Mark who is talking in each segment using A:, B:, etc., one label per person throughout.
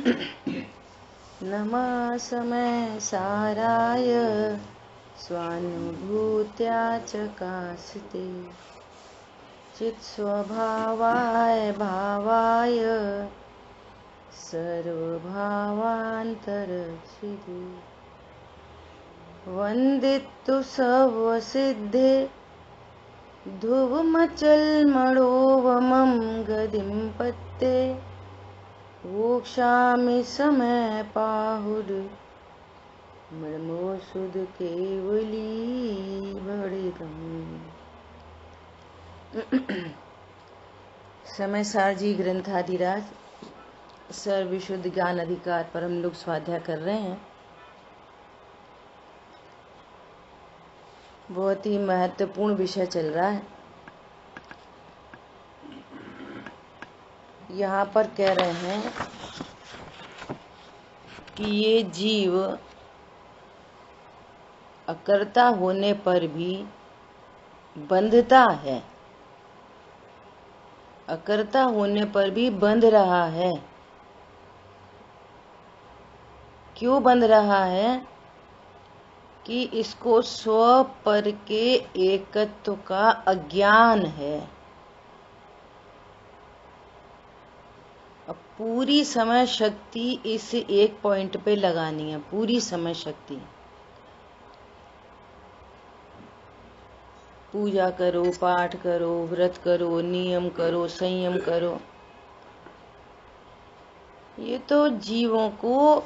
A: नमः समय साराय स्वानुभूत्या चकास्ते चित्स्वभावाय भावाय सर्वभावान्तरक्षिते वन्दितु सर्वसिद्धे ध्रुवमचलमणोवमं गदिं पत्ते वोक्षामि समय पाहुर मृमोसुद केवली भड़ितम। समय सार जी ग्रंथाधिराज सर्व विशुद्ध ज्ञान अधिकार पर हम लोग स्वाध्याय कर रहे हैं। बहुत ही महत्वपूर्ण विषय चल रहा है। यहाँ पर कह रहे हैं कि ये जीव अकर्ता होने पर भी बंधता है, अकर्ता होने पर भी बंध रहा है। क्यों बंध रहा है? कि इसको स्व पर के एकत्व का अज्ञान है। अब पूरी समय शक्ति इस एक पॉइंट पे लगानी है, पूरी समय शक्ति। पूजा करो, पाठ करो, व्रत करो, नियम करो, संयम करो। ये तो जीवों को,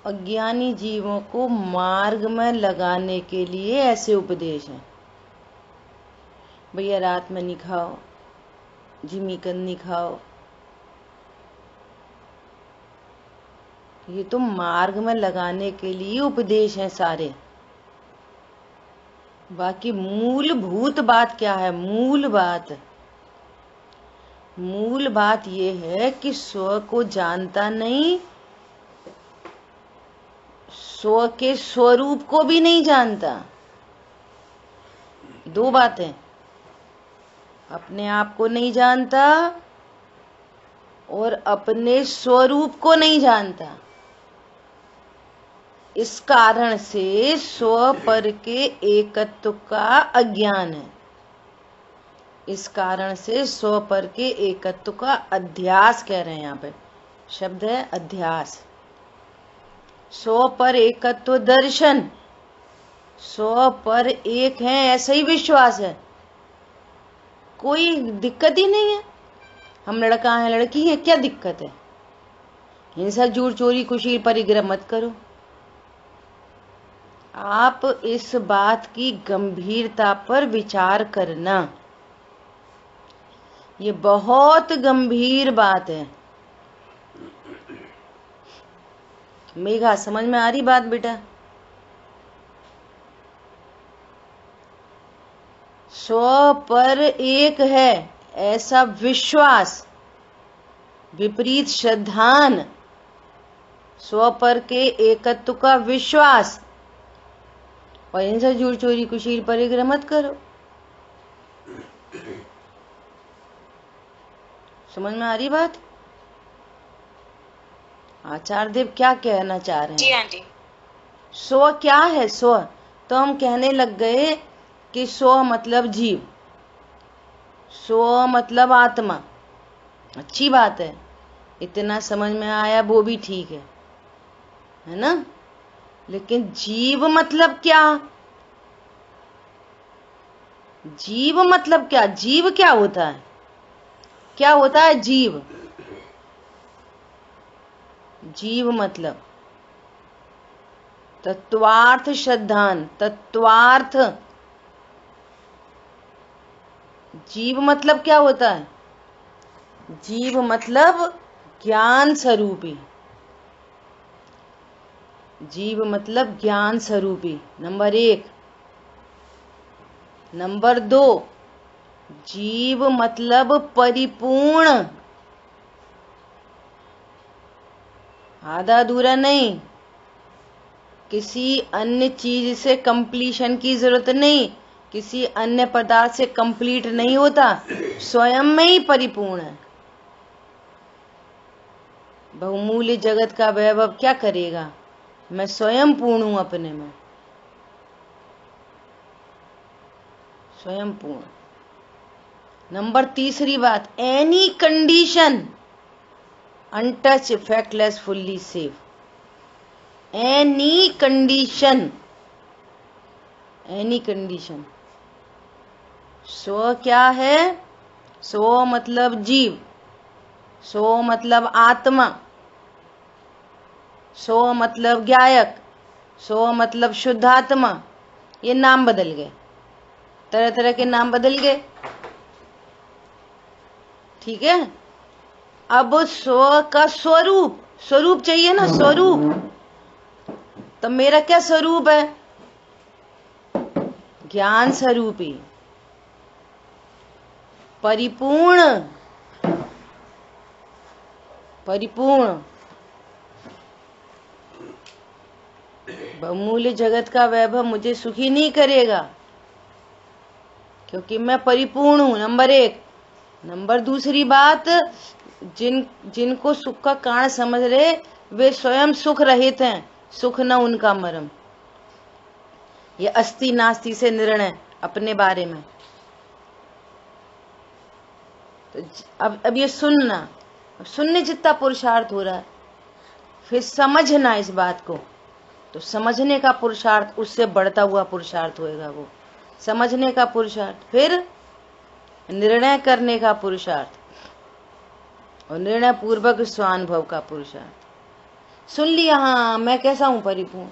A: अज्ञानी जीवों को मार्ग में लगाने के लिए ऐसे उपदेश हैं। भैया रात में नहीं खाओ, जिमीकंद नहीं खाओ। ये तो मार्ग में लगाने के लिए उपदेश हैं सारे। बाकी मूलभूत बात क्या है? मूल बात ये है कि स्व को जानता नहीं, स्व के स्वरूप को भी नहीं जानता। दो बातें, अपने आप को नहीं जानता और अपने स्वरूप को नहीं जानता। इस कारण से स्व पर के एकत्व का अज्ञान है। इस कारण से स्व पर के एकत्व का अध्यास कह रहे हैं। यहाँ पे शब्द है अध्यास। स्व पर एकत्व दर्शन, स्व पर एक है ऐसा ही विश्वास है। कोई दिक्कत ही नहीं है। हम लड़का है, लड़की है, क्या दिक्कत है? हिंसा, झूठ, चोरी, कुशील, परिग्रह मत करो। आप इस बात की गंभीरता पर विचार करना। ये बहुत गंभीर बात है। मेघा, समझ में आ रही बात बेटा? स्व पर एक है ऐसा विश्वास, विपरीत श्रद्धान, स्व पर के एकत्व का विश्वास, और हिंसा, झूठ, चोरी, कुशील, परिग्रह मत करो। समझ में आ रही बात? आचार्य देव क्या कहना चाह रहे हैं?
B: जी आंटी।
A: स्व क्या है? स्व तो हम कहने लग गए कि स्व मतलब जीव, स्व मतलब आत्मा। अच्छी बात है, इतना समझ में आया वो भी ठीक है ना? लेकिन जीव मतलब क्या? जीव मतलब क्या? जीव क्या होता है? क्या होता है जीव? जीव मतलब तत्वार्थ श्रद्धान, तत्वार्थ। जीव मतलब क्या होता है? जीव मतलब ज्ञान स्वरूपी। जीव मतलब ज्ञान स्वरूपी, नंबर एक। नंबर दो, जीव मतलब परिपूर्ण, आधा अधूरा नहीं। किसी अन्य चीज से कंप्लीशन की जरूरत नहीं, किसी अन्य पदार्थ से कंप्लीट नहीं होता, स्वयं में ही परिपूर्ण है। बहुमूल्य जगत का वैभव क्या करेगा? मैं स्वयं पूर्ण हूं अपने में, स्वयं पूर्ण। नंबर तीसरी बात, any condition untouch effectless fully safe. Any condition, any condition. स्व क्या है? स्व मतलब जीव, स्व मतलब आत्मा, स्व मतलब ज्ञायक, स्व मतलब शुद्ध आत्मा। ये नाम बदल गए, तरह तरह के नाम बदल गए, ठीक है। अब स्व का स्वरूप, स्वरूप चाहिए ना, स्वरूप। तो मेरा क्या स्वरूप है? ज्ञान स्वरूपी, परिपूर्ण, परिपूर्ण। बहुमूल्य जगत का वैभव मुझे सुखी नहीं करेगा, क्योंकि मैं परिपूर्ण हूं, नंबर एक। नंबर दूसरी बात, जिनको सुख का कारण समझ रहे वे स्वयं सुख रहित हैं, सुख न उनका मरम। ये अस्ति नास्ति से निर्णय अपने बारे में। तो अब ये सुनना, सुनने जितना पुरुषार्थ हो रहा है, फिर समझना इस बात को। तो समझने का पुरुषार्थ उससे बढ़ता हुआ पुरुषार्थ होएगा, वो समझने का पुरुषार्थ, फिर निर्णय करने का पुरुषार्थ, और निर्णय पूर्वक स्वानुभव का पुरुषार्थ। सुन लिया, हाँ मैं कैसा हूं? परिपूर्ण।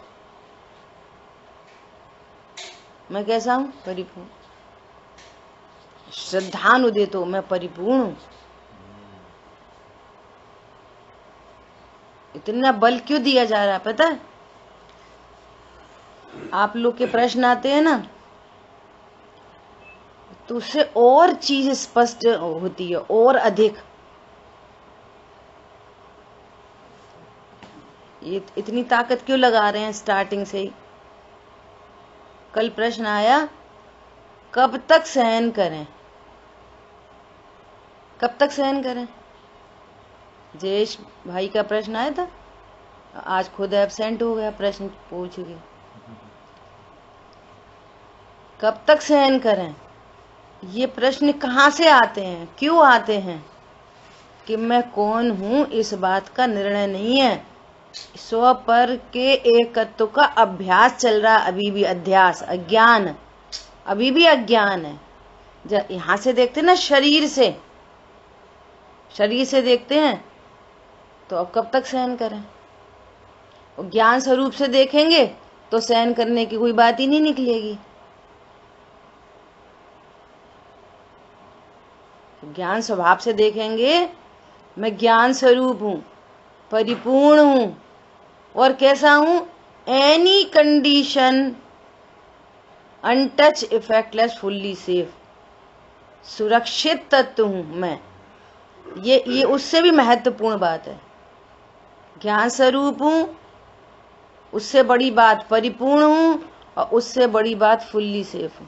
A: मैं कैसा हूं? परिपूर्ण। श्रद्धानुदे तो मैं परिपूर्ण हूं। इतना बल क्यों दिया जा रहा है पता है? आप लोग के प्रश्न आते हैं ना, तो उससे और चीज स्पष्ट होती है, और अधिक। ये इतनी ताकत क्यों लगा रहे हैं स्टार्टिंग से ही? कल प्रश्न आया, कब तक सहन करें? कब तक सहन करें? जयेश भाई का प्रश्न आया था, आज खुद एब्सेंट हो गया, प्रश्न पूछ के। कब तक सहन करें? ये प्रश्न कहाँ से आते हैं, क्यों आते हैं? कि मैं कौन हूं इस बात का निर्णय नहीं है, स्व पर के एकत्व का अभ्यास चल रहा, अभी भी अध्यास, अज्ञान, अभी भी अज्ञान है। जब यहां से देखते ना, शरीर से, शरीर से देखते हैं, तो अब कब तक सहन करें? और ज्ञान स्वरूप से देखेंगे तो सहन करने की कोई बात ही नहीं निकलेगी। ज्ञान स्वभाव से देखेंगे, मैं ज्ञान स्वरूप हूं, परिपूर्ण हूं, और कैसा हूं? Any condition untouch effectless fully safe, सुरक्षित तत्व हूं मैं। ये उससे भी महत्वपूर्ण बात है। ज्ञान स्वरूप हूं, उससे बड़ी बात परिपूर्ण हूं, और उससे बड़ी बात फुल्ली सेफ हूं।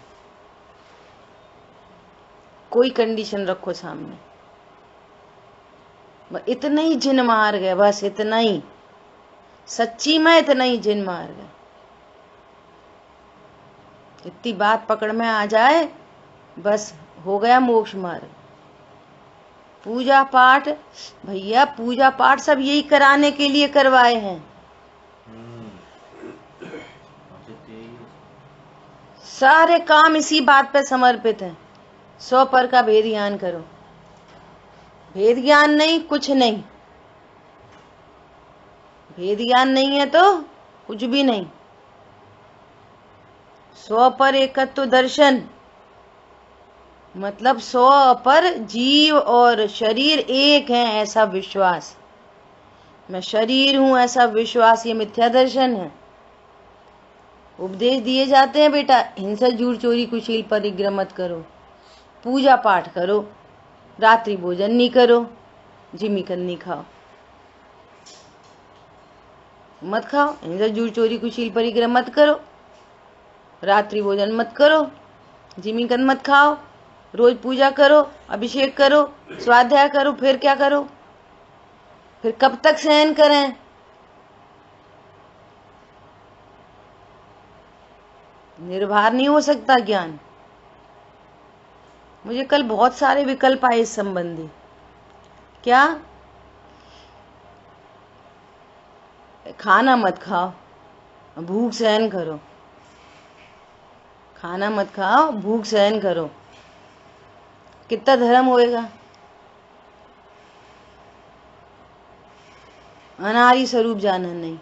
A: कोई कंडीशन रखो सामने, इतना ही जिन मार गए, बस इतना ही, सच्ची में इतना ही जिन मार गए। इतनी बात पकड़ में आ जाए, बस हो गया मोक्ष मार्ग। पूजा पाठ, भैया पूजा पाठ सब यही कराने के लिए करवाए हैं। सारे काम इसी बात पे समर्पित हैं, स्व पर का भेद ज्ञान करो। भेद ज्ञान नहीं, कुछ नहीं। भेद ज्ञान नहीं है तो कुछ भी नहीं। स्व पर एकत्व दर्शन मतलब स्व पर जीव और शरीर एक है, ऐसा विश्वास। मैं शरीर हूं ऐसा विश्वास, ये मिथ्या दर्शन है। उपदेश दिए जाते हैं, बेटा हिंसा झूठ चोरी कुशील परिग्रह मत करो, पूजा पाठ करो, रात्रि भोजन नहीं करो, जिमीकन नहीं खाओ, मत खाओ, हिंसा झूठ चोरी कुशील परिग्रह मत करो, रात्रि भोजन मत करो, जिमीकन मत खाओ, रोज पूजा करो, अभिषेक करो, स्वाध्याय करो, फिर क्या करो? फिर कब तक सहन करें? निर्भर नहीं हो सकता ज्ञान। मुझे कल बहुत सारे विकल्प आए इस संबंधी। क्या? खाना मत खाओ, भूख सहन करो। खाना मत खाओ, भूख सहन करो। कितना धर्म होएगा? अनारी स्वरूप जाना नहीं।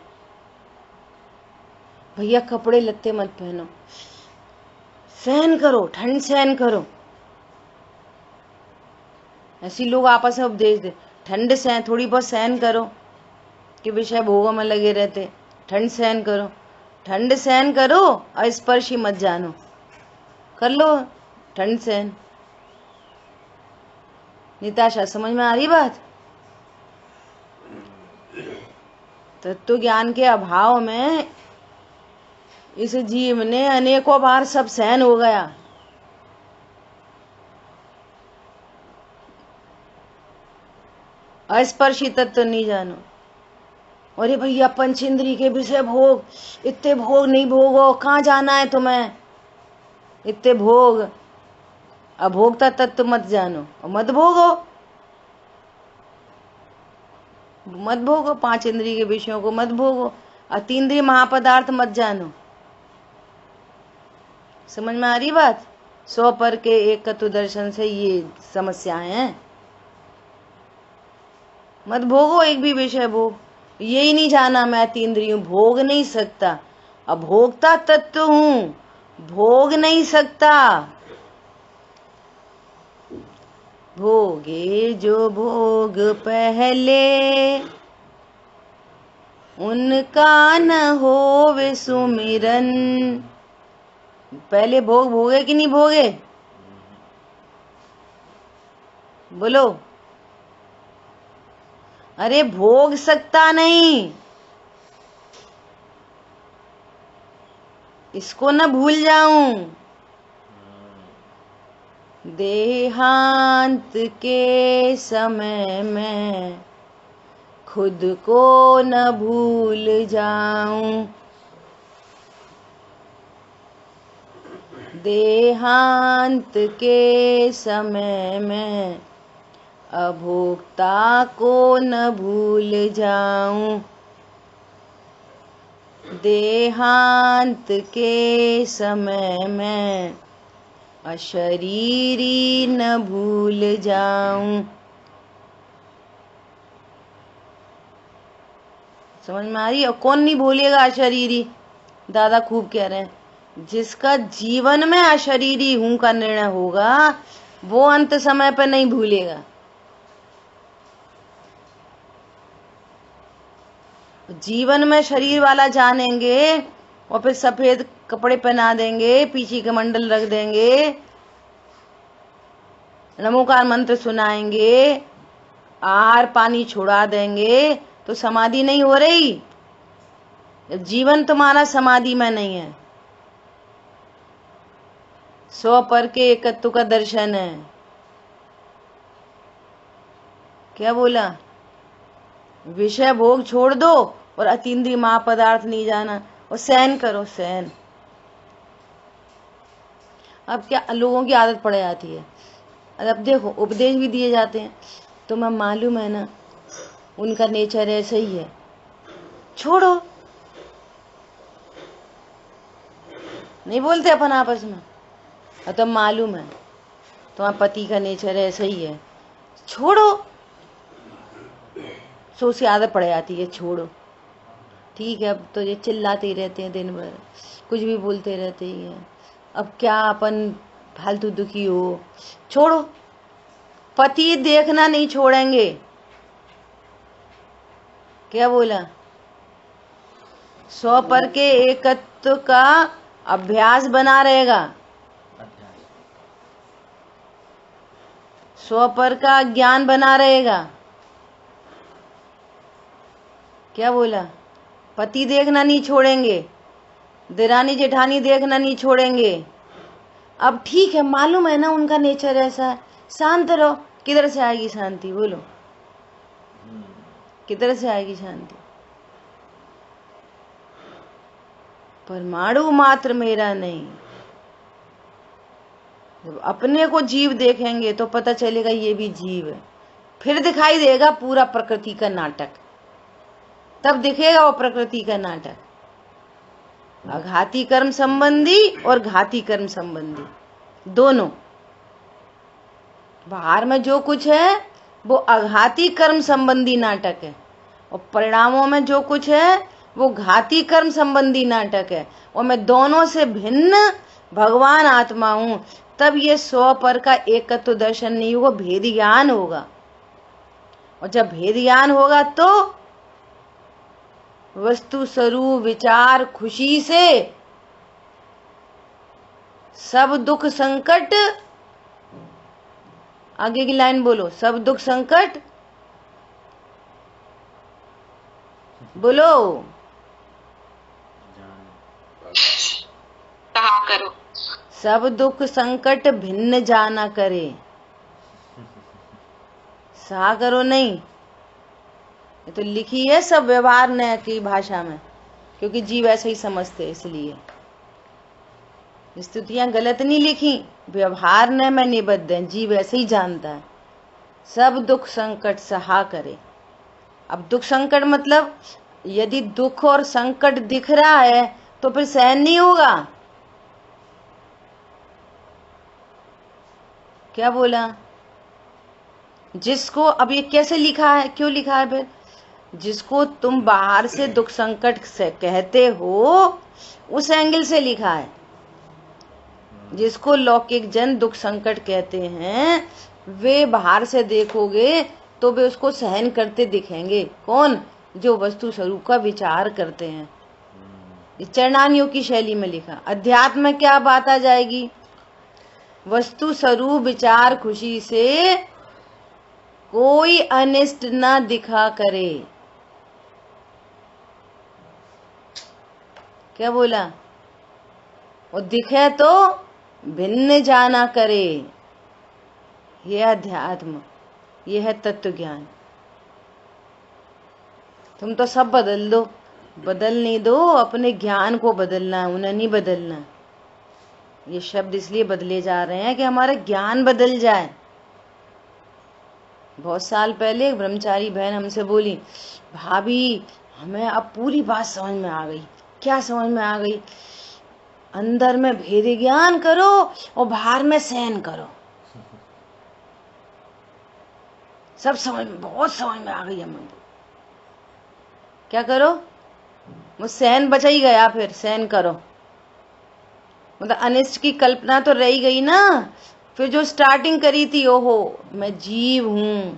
A: भैया कपड़े लत्ते मत पहनो, सहन करो, ठंड सहन करो। ऐसी लोग आपस में उपदेश दे, ठंड सहन, थोड़ी बहुत सहन करो कि विषय भोगों में लगे रहते। ठंड सहन करो, ठंड सहन करो, अस्पर्शी मत जानो। कर लो ठंड सहन। निताशा, समझ में आ रही बात? तत्व ज्ञान के अभाव में इस जीव ने अनेकों बार सब सहन हो गया। अस्पर्शी तत्व नहीं जानो। अरे भैया पंचेंद्री के विषय भोग, इतने भोग नहीं भोगो, कहाँ जाना है तुम्हें, इतने भोग। अभोक्ता तत्व मत जानो और मत भोगो, मत भोगो, पांच इंद्रिय के विषयों को मत भोगो, अतीन्द्रिय महापदार्थ मत जानो। समझ में आ रही बात? सौ पर के एक तत्व दर्शन से ये समस्याएं हैं। मत भोगो एक भी विषय भोग। यही नहीं जाना मैं अतीन्द्रिय हूं, भोग नहीं सकता, अभोक्ता तत्व हूं, भोग नहीं सकता। भोगे जो भोग पहले, उनका न होवे सुमिरन। पहले भोग भोगे कि नहीं भोगे? बोलो। अरे भोग सकता नहीं, इसको न भूल जाऊं। देहांत के समय में खुद को न भूल जाऊं। देहांत के समय में अभोक्ता को न भूल जाऊं। देहांत के समय में अशरीरी न भूल जाऊं। समझ में आ रही है? और कौन नहीं भूलेगा अशरीरी? दादा खूब कह रहे हैं, जिसका जीवन में अशरीरी हूं का निर्णय होगा वो अंत समय पर नहीं भूलेगा। जीवन में शरीर वाला जानेंगे और फिर सफेद कपड़े पहना देंगे, पीछे के मंडल रख देंगे, नमोकार मंत्र सुनाएंगे, आहार पानी छुड़ा देंगे, तो समाधि नहीं हो रही। जीवन तुम्हारा समाधि में नहीं है। सौ पर के एकत्व का दर्शन है। क्या बोला? विषय भोग छोड़ दो और अतीन्द्रिय महापदार्थ नहीं जाना और सहन करो, सहन। अब क्या लोगों की आदत पड़ जाती है, अब देखो उपदेश भी दिए जाते हैं, तुम्हें मालूम है ना उनका नेचर ऐसा ही है, छोड़ो। नहीं बोलते अपन आपस में? और तुम मालूम है तुम्हारा पति का नेचर ऐसा ही है, छोड़ो। सो से आदत पड़ जाती है, छोड़ो। ठीक है, अब तो ये चिल्लाते ही रहते हैं दिन भर, कुछ भी बोलते रहते ही हैं, अब क्या अपन फालतू दुखी हो, छोड़ो। पति देखना नहीं छोड़ेंगे। क्या बोला? सौ पर के एकत्व का अभ्यास बना रहेगा, सौ पर का ज्ञान बना रहेगा। क्या बोला? पति देखना नहीं छोड़ेंगे, देरानी जेठानी देखना नहीं छोड़ेंगे। अब ठीक है, मालूम है ना उनका नेचर ऐसा है, शांत रहो। किधर से आएगी शांति? बोलो। किधर से आएगी शांति? परमाणु मात्र मेरा नहीं। जब अपने को जीव देखेंगे तो पता चलेगा ये भी जीव है, फिर दिखाई देगा पूरा प्रकृति का नाटक, तब दिखेगा वो प्रकृति का नाटक। अघाती कर्म संबंधी और घाती कर्म संबंधी दोनों। बाहर में जो कुछ है वो अघाती कर्म संबंधी नाटक है, और परिणामों में जो कुछ है वो घाती कर्म संबंधी नाटक है, और मैं दोनों से भिन्न भगवान आत्मा हूं। तब ये स्व पर का एकत्व दर्शन नहीं होगा, भेद ज्ञान होगा। और जब भेद ज्ञान होगा तो वस्तु स्वरूप विचार खुशी से सब दुख संकट, आगे की लाइन बोलो, सब दुख संकट बोलो,
B: कहा करो।
A: सब दुख संकट भिन्न जाना करे। सा करो नहीं, ये तो लिखी है सब व्यवहार न की भाषा में, क्योंकि जीव ऐसे ही समझते, इसलिए स्तुतियां गलत नहीं लिखी, व्यवहार न में निबद्ध है, जीव ऐसे ही जानता है। सब दुख संकट सहा करे। अब दुख संकट मतलब यदि दुख और संकट दिख रहा है तो फिर सहन नहीं होगा। क्या बोला? जिसको, अब ये कैसे लिखा है, क्यों लिखा है फिर? जिसको तुम बाहर से दुख संकट से कहते हो उस एंगल से लिखा है। जिसको लौकिक जन दुख संकट कहते हैं वे बाहर से देखोगे तो वे उसको सहन करते दिखेंगे। कौन? जो वस्तु स्वरूप का विचार करते हैं। इस चरणानियों की शैली में लिखा। अध्यात्म में क्या बात आ जाएगी? वस्तु स्वरूप विचार खुशी से कोई अनिष्ट न दिखा करे। क्या बोला? और दिखे तो भिन्न जाना करे। यह अध्यात्म, यह है तत्व ज्ञान। तुम तो सब बदल दो, बदल नहीं दो, अपने ज्ञान को बदलना है, उन्हें नहीं बदलना। ये शब्द इसलिए बदले जा रहे हैं कि हमारा ज्ञान बदल जाए। बहुत साल पहले एक ब्रह्मचारी बहन हमसे बोली, भाभी हमें अब पूरी बात समझ में आ गई। क्या समझ में आ गई? अंदर में भेद ज्ञान करो और बाहर में सहन करो। सब समझ में, बहुत समझ में आ गई हमें। क्या करो? वो सहन बचा ही गया, फिर सहन करो। मतलब अनिष्ट की कल्पना तो रह गई ना। फिर जो स्टार्टिंग करी थी, ओहो मैं जीव हूं,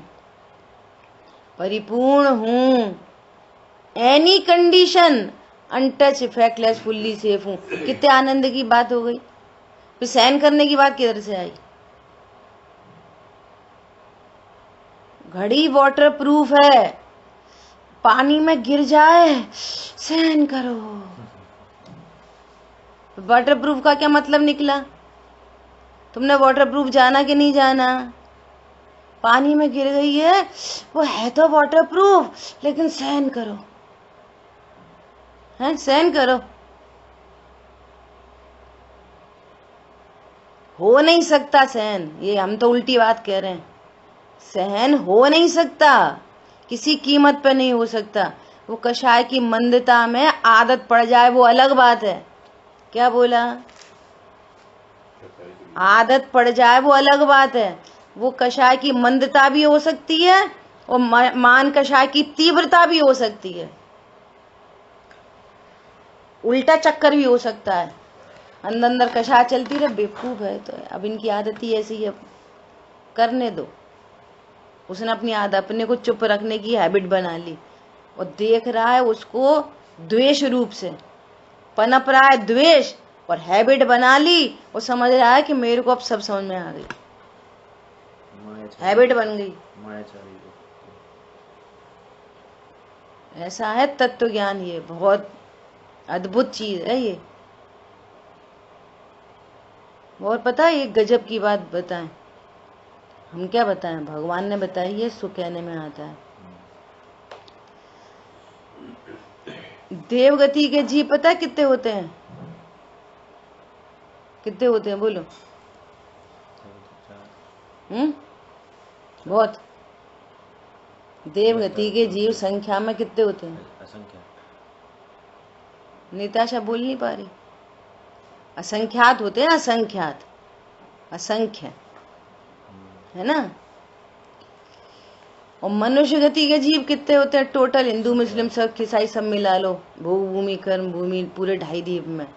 A: परिपूर्ण हूं, any condition untouch effectless fully safe हूं, कितने आनंद की बात हो गई। फिर सहन करने की बात किधर से आई? घड़ी वाटर प्रूफ है, पानी में गिर जाए सहन करो। वाटर प्रूफ का क्या मतलब निकला? तुमने वाटर प्रूफ जाना कि नहीं जाना? पानी में गिर गई है, वो है तो वाटर प्रूफ, लेकिन सहन करो, है सहन करो। हो नहीं सकता सहन, ये हम तो उल्टी बात कह रहे हैं। सहन हो नहीं सकता, किसी कीमत पे नहीं हो सकता। वो कषाय की मंदता में आदत पड़ जाए वो अलग बात है। क्या बोला? आदत पड़ जाए वो अलग बात है। वो कषाय की मंदता भी हो सकती है और मान कषाय की तीव्रता भी हो सकती है। उल्टा चक्कर भी हो सकता है। अंदर अंदर कषाय चलती रहे, बेवकूफ है तो अब इनकी आदत ही ऐसी है, करने दो। उसने अपनी आदत, अपने को चुप रखने की हैबिट बना ली और देख रहा है उसको द्वेष रूप से, पनप रहा है द्वेष, और हैबिट बना ली और समझ रहा है कि मेरे को अब सब समझ में आ गई, हैबिट बन गई। ऐसा है तत्व ज्ञान। ये बहुत अद्भुत चीज है ये। और पता है एक गजब की बात बताएं, हम क्या बताएं, भगवान ने बताई है, सो कहने में आता है। देवगति के जीव पता है कितने होते हैं? कितने होते हैं बोलो? बहुत। देवगति के जीव संख्या में कितने होते हैं?
B: असंख्य।
A: निताशा बोल नहीं पा रही। असंख्यात होते हैं, असंख्यात, असंख्य, है ना। और मनुष्य गति के जीव कितने होते हैं टोटल? हिंदू मुस्लिम सब ईसाई सब मिला लो, भू भूमि कर्म भूमि पूरे 2.5 द्वीप में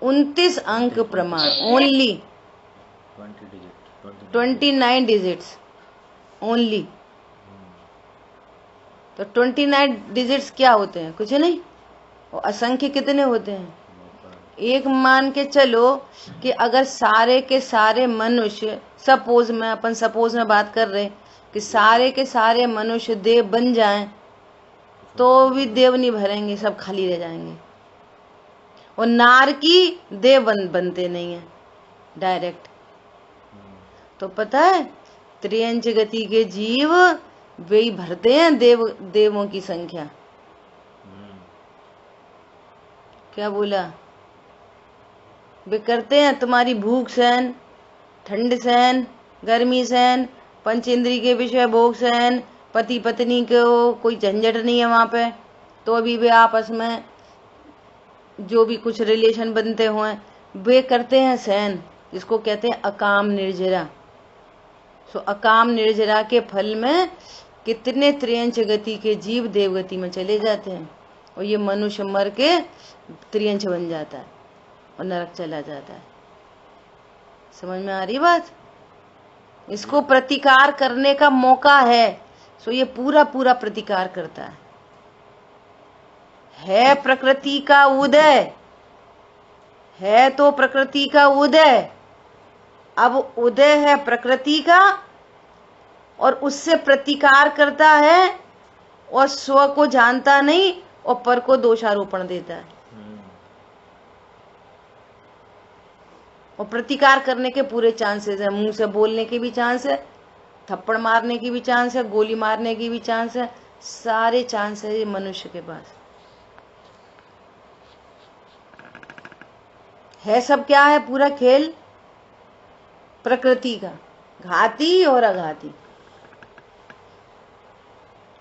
A: 29 अंक प्रमाण, ओनली 29 डिजिट्स ओनली। तो 29 डिजिट्स क्या होते हैं? कुछ नहीं। और असंख्य कितने होते हैं? एक मान के चलो कि अगर सारे के सारे मनुष्य, सपोज में बात कर रहे कि सारे के सारे मनुष्य देव बन जाएं तो भी देव नहीं भरेंगे, सब खाली रह जाएंगे। और नारकी देव बनते नहीं है डायरेक्ट। तो पता है त्रियंच गति के जीव वे ही भरते हैं देवों की संख्या। क्या बोला? वे करते हैं तुम्हारी भूख सहन, ठंड सहन, गर्मी सहन, पंचेंद्री के विषय भोग सहन, पति पत्नी को कोई झंझट नहीं है वहां पे, तो अभी वे आपस में जो भी कुछ रिलेशन बनते हुए वे करते हैं सहन, जिसको कहते हैं अकाम निर्जरा। सो अकाम निर्जरा के फल में कितने त्रियंच गति के जीव देवगति में चले जाते हैं, और ये मनुष्य मर के त्रियंच बन जाता है और नरक चला जाता है। समझ में आ रही बात? इसको प्रतिकार करने का मौका है, सो ये पूरा पूरा प्रतिकार करता है प्रकृति का उदय, है तो प्रकृति का उदय। अब उदय है प्रकृति का और उससे प्रतिकार करता है और स्व को जानता नहीं और पर को दोषारोपण देता है। और प्रतिकार करने के पूरे चांसेस है, मुंह से बोलने के भी चांस है, थप्पड़ मारने की भी चांस है, गोली मारने की भी चांस है, सारे चांस है ये मनुष्य के पास है। सब क्या है? पूरा खेल प्रकृति का, घाती और अघाती।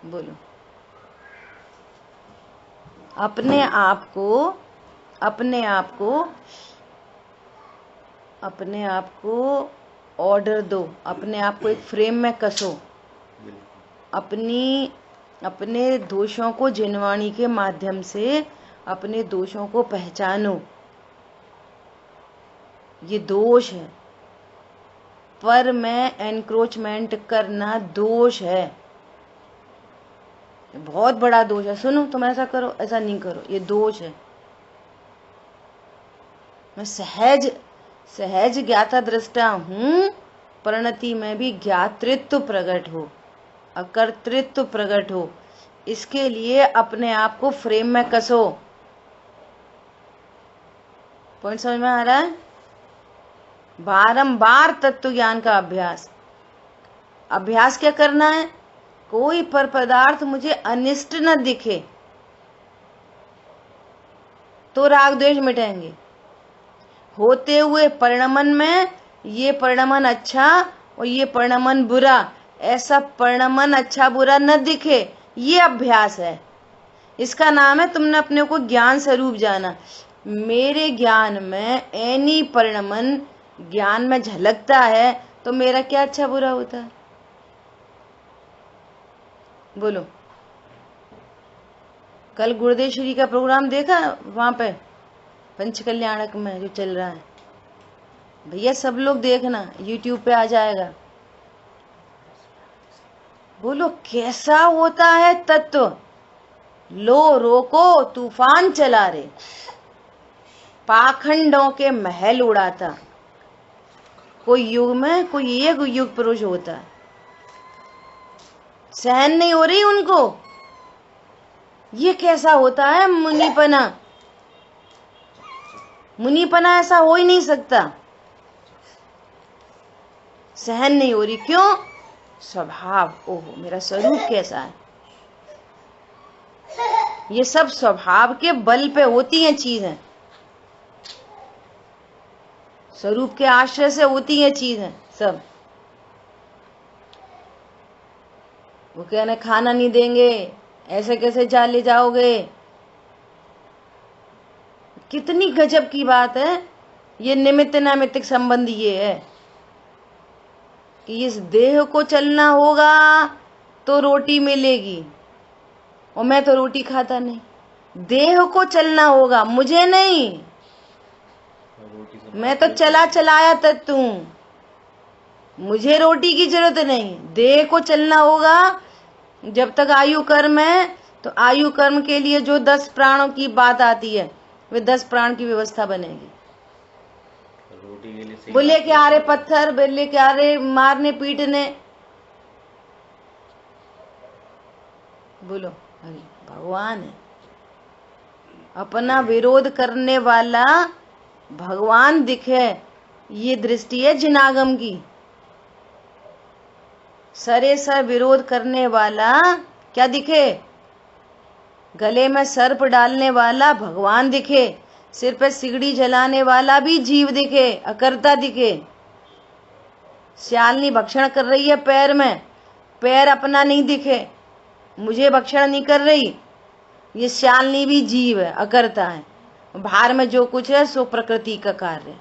A: बोलो। अपने आप को ऑर्डर दो, अपने आप को एक फ्रेम में कसो, अपने दोषों को जिनवाणी के माध्यम से अपने दोषों को पहचानो। ये दोष है, पर में एनक्रोचमेंट करना दोष है, बहुत बड़ा दोष है। सुनो, तुम ऐसा करो, ऐसा नहीं करो, ये दोष है। मैं सहज ज्ञाता दृष्टा हूं, परिणति में भी ज्ञातृत्व प्रकट हो, अकर्तृत्व प्रकट हो, इसके लिए अपने आप को फ्रेम में कसो। पॉइंट समझ में आ रहा है? बारंबार तत्व ज्ञान का अभ्यास क्या करना है? कोई पर पदार्थ मुझे अनिष्ट न दिखे तो राग द्वेष मिटेंगे। होते हुए परिणमन में ये परिणमन अच्छा और ये परिणमन बुरा, ऐसा परिणमन अच्छा बुरा न दिखे, ये अभ्यास है। इसका नाम है तुमने अपने को ज्ञान स्वरूप जाना। मेरे ज्ञान में एनी परिणमन ज्ञान में झलकता है तो मेरा क्या अच्छा बुरा होता है? बोलो। कल गुरुदेवश्री का प्रोग्राम देखा वहां पे पंच कल्याणक में जो चल रहा है? भैया सब लोग देखना, YouTube पे आ जाएगा। बोलो कैसा होता है तत्व। लो रोको तूफान चला रे, पाखंडों के महल उड़ाता। कोई युग में कोई एक युग पुरुष होता है, सहन नहीं हो रही उनको। ये कैसा होता है मुनिपना? मुनिपना ऐसा हो ही नहीं सकता। सहन नहीं हो रही, क्यों? स्वभाव, ओहो मेरा स्वरूप कैसा है। ये सब स्वभाव के बल पे होती हैं चीजें, स्वरूप के आश्रय से होती हैं चीजें सब। वो कहने खाना नहीं देंगे, ऐसे कैसे ले जाओगे। कितनी गजब की बात है। ये निमित्त नैमित्तिक संबंध ये है कि इस देह को चलना होगा तो रोटी मिलेगी, और मैं तो रोटी खाता नहीं। देह को चलना होगा, मुझे नहीं, मैं तो चला चलाया तत्व हूं, मुझे रोटी की जरूरत नहीं। देह को चलना होगा। जब तक आयु कर्म है तो आयु कर्म के लिए जो 10 प्राणों की बात आती है, वे 10 प्राण की व्यवस्था बनेगी। बोले के आ रहे पत्थर, बोले के आ रहे मारने पीटने, बोलो अरे भगवान है। अपना विरोध करने वाला भगवान दिखे, ये दृष्टि है जिनागम की। सरे सर विरोध करने वाला क्या दिखे? गले में सर्प डालने वाला भगवान दिखे, सिर पे सिगड़ी जलाने वाला भी जीव दिखे, अकर्ता दिखे। श्यालनी भक्षण कर रही है पैर में, पैर अपना नहीं दिखे, मुझे भक्षण नहीं कर रही, ये श्यालनी भी जीव है, अकर्ता है। बाहर में जो कुछ है सो प्रकृति का कार्य है।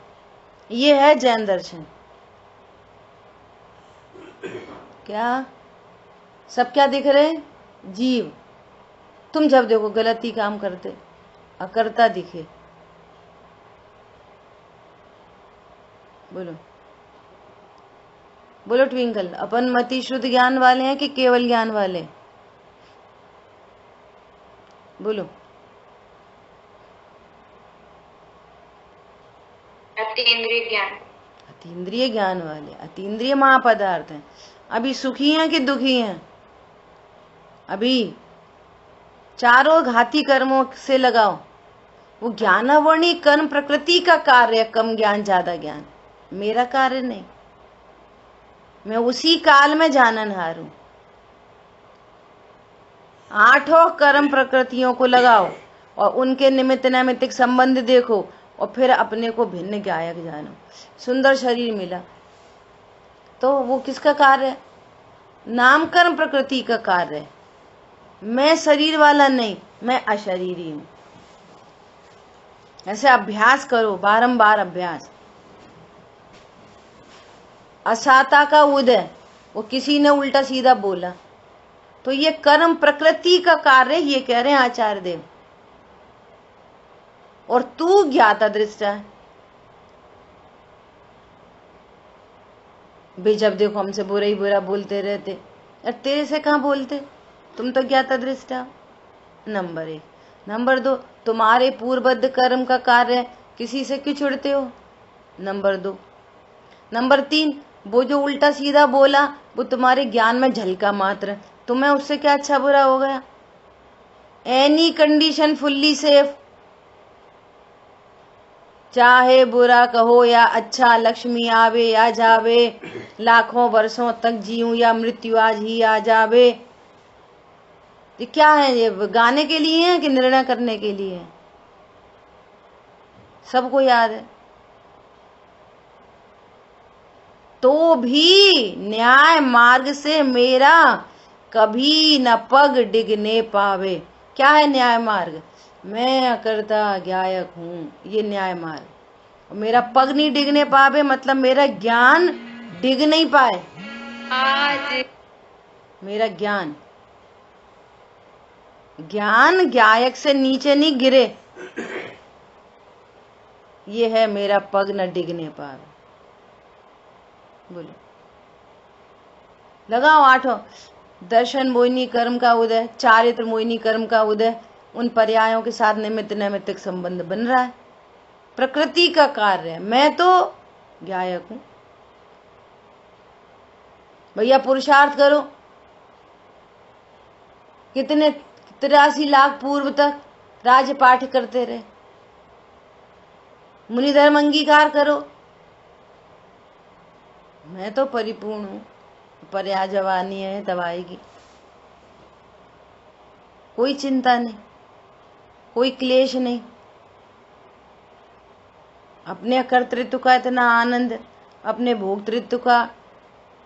A: ये है जैन दर्शन। क्या सब क्या दिख रहे? जीव। तुम जब देखो गलती काम करते, अकर्ता दिखे। बोलो बोलो ट्विंकल, अपन मति शुद्ध ज्ञान वाले हैं कि केवल ज्ञान वाले? बोलो।
B: अतीन्द्रिय ज्ञान।
A: अतीन्द्रिय ज्ञान वाले, अतीन्द्रिय महापदार्थ हैं। अभी सुखी हैं कि दुखी हैं? अभी चारों घाती कर्मों से लगाओ। वो ज्ञानावरणी कर्म प्रकृति का कार्य है, कम ज्ञान ज्यादा ज्ञान, मेरा कार्य नहीं। मैं उसी काल में जाननहार हूं। 8 कर्म प्रकृतियों को लगाओ और उनके निमित्त नैमित्तिक संबंध देखो, और फिर अपने को भिन्न गायक जानो। सुंदर शरीर मिला तो वो किसका कार्य है? नामकर्म प्रकृति का कार्य है। मैं शरीर वाला नहीं, मैं अशरीरी हूं। ऐसे अभ्यास करो, बारंबार अभ्यास। असाता का उदय, वो किसी ने उल्टा सीधा बोला तो ये कर्म प्रकृति का कार्य, ये कह रहे हैं आचार्य देव। और तू ज्ञाता दृष्टा है। भाई जब देखो हमसे बुरा ही बुरा बोलते रहते, और तेरे से कहाँ बोलते, तुम तो ज्ञाता दृष्टा। नंबर 1। नंबर 2, तुम्हारे पूर्वबद्ध कर्म का कार्य किसी से क्यों छुड़ते हो? नंबर 2। नंबर 3, वो जो उल्टा सीधा बोला वो तुम्हारे ज्ञान में झलका मात्र, तुम्हें उससे क्या अच्छा बुरा हो गया? एनी कंडीशन फुल्ली सेफ, चाहे बुरा कहो या अच्छा, लक्ष्मी आवे या जावे, लाखों वर्षों तक जीऊं या मृत्यु आज ही आ जावे। ये क्या है? ये गाने के लिए है कि निर्णय करने के लिए है? सबको याद है। तो भी न्याय मार्ग से मेरा कभी न पग डिगने पावे। क्या है न्याय मार्ग? मैं अकर्ता ज्ञायक हूं, ये न्याय मार्ग। मेरा पग नहीं डिगने पावे मतलब मेरा ज्ञान डिग नहीं पाए। मेरा ज्ञान ज्ञायक से नीचे नहीं गिरे, ये है मेरा पग न डिगने पावे। बोलो लगाओ 8 दर्शन मोहिनी कर्म का उदय, चारित्र मोहिनी कर्म का उदय, उन पर्यायों के साथ निमित्त नैमित्तिक संबंध बन रहा है। प्रकृति का कार्य है, मैं तो ज्ञायक हूं। भैया पुरुषार्थ करो। कितने 83 लाख पूर्व तक राज्य पाठ करते रहे। मुनि धर्म अंगीकार करो। मैं तो परिपूर्ण हूं, पर्या जवानी है तब आएगी, कोई चिंता नहीं। कोई क्लेश नहीं, अपने कर्तृत्व का इतना आनंद, अपने भोक्तृत्व का,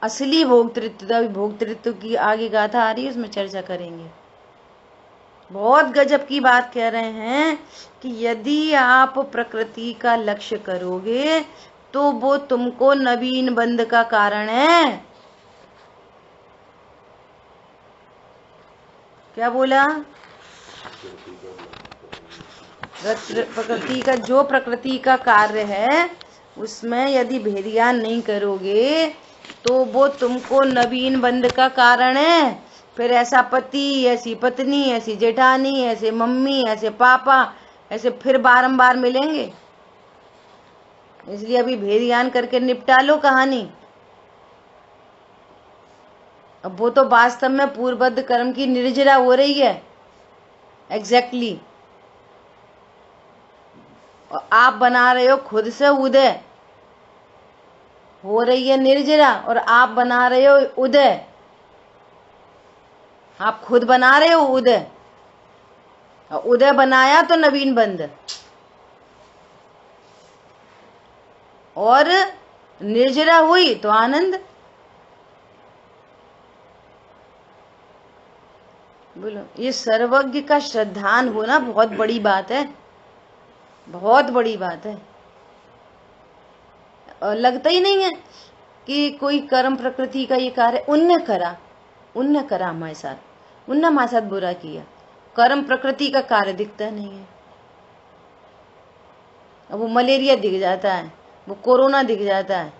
A: असली भोक्तृत्व, भोक्तृत्व की आगे गाथा आ रही है, उसमें चर्चा करेंगे। बहुत गजब की बात कह रहे हैं कि यदि आप प्रकृति का लक्ष्य करोगे तो वो तुमको नवीन बंध का कारण है। क्या बोला? प्रकृति का, जो प्रकृति का कार्य है उसमें यदि भेद ज्ञान नहीं करोगे तो वो तुमको नवीन बंध का कारण है। फिर ऐसा पति, ऐसी पत्नी, ऐसी जेठानी, ऐसे मम्मी, ऐसे पापा, ऐसे फिर बारंबार मिलेंगे। इसलिए अभी भेद ज्ञान करके निपटा लो कहानी। अब वो तो वास्तव में पूर्वबद्ध कर्म की निर्जरा हो रही है, एग्जैक्टली। और आप बना रहे हो खुद से उदय, हो रही है निर्जरा और आप बना रहे हो उदय। आप खुद बना रहे हो उदय, और उदय बनाया तो नवीन बंध, और निर्जरा हुई तो आनंद। बोलो, ये सर्वज्ञ का श्रद्धान होना बहुत बड़ी बात है, बहुत बड़ी बात है। और लगता ही नहीं है कि कोई कर्म प्रकृति का ये कार्य उनने करा, उनने करा हमारे साथ, उनने हमारे साथ बुरा किया। कर्म प्रकृति का कार्य दिखता नहीं है। अब वो मलेरिया दिख जाता है, वो कोरोना दिख जाता है।